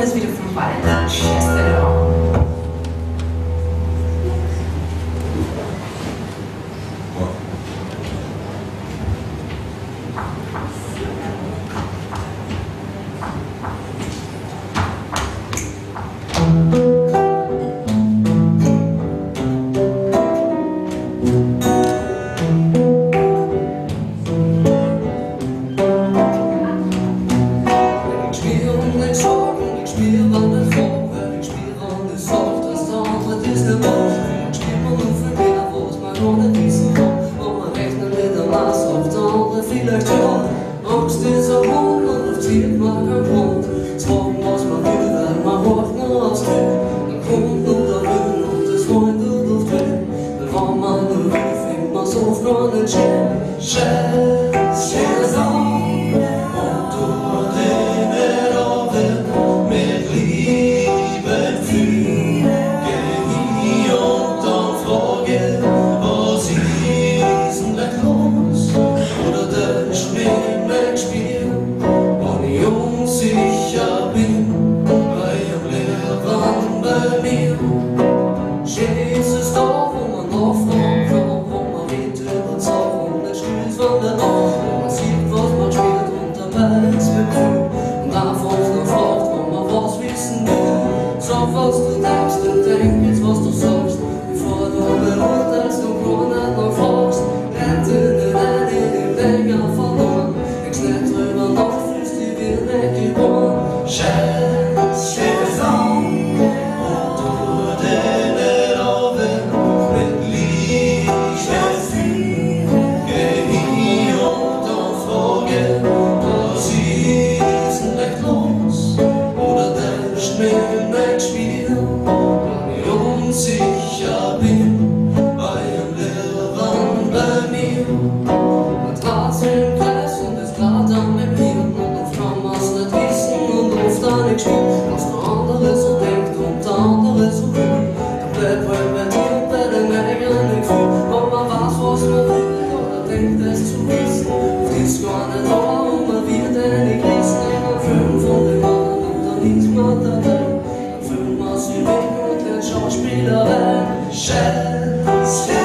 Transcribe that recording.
das wieder von Valentin. Vielleicht ja, Angst ist ein Mond und auf Ziel mag ein Grund. Sorgen muss man will, wenn man hofft nur aufs Glück. Dann kommt nur der Wind und es freut und auf Glück. Wenn man nur will, fängt man so von den Schäden. Schäden, Schäden, und du den Oben mit Liebe fühlen. Geh hier und dann frage, was ist denn da los? Oder der Schnee mein Spiel, und ich unsicher bin, bei ihrem Leben bei mir. Schön ist es da, wo man nachfragen kann, wo man redet über Sachen, nicht still von der Nacht, wo man sieht, was man spielt und dabei ist mit Gefühl. Und einfach nur fragt, wo man was wissen will. Sag, was du denkst und denk jetzt, was du sagst, bevor du beurteilst und gar nicht noch fragst. Rennt in den einen Länger verloren, denkst nicht drüber nach, fühlst dich wie nicht geboren. Scheiß, scheiß an, und du den Oben mit Liebe fühlen. Geh hier und dann frage, was ist denn echt los? Oder der Schnee mein Spiel, und ich unsicher bin, bei ihrem Leben bei mir. Man dreht sich im Kreis und ist grad am Erklären, und oft kann man's nicht wissen und oft auch nicht spielen, was der andere so denkt und der andere so will. Dann bleibt halt bei dir und bei deinem eigenen Gefühl, ob man weiß, was man will oder denkt es zu wissen. Oft ist gar nicht da und man wird eine Krisen in einem Film von dem anderen und dann ist man dabei. Dann fühlt man sich weg und lernt Schauspielerei. Scheiße.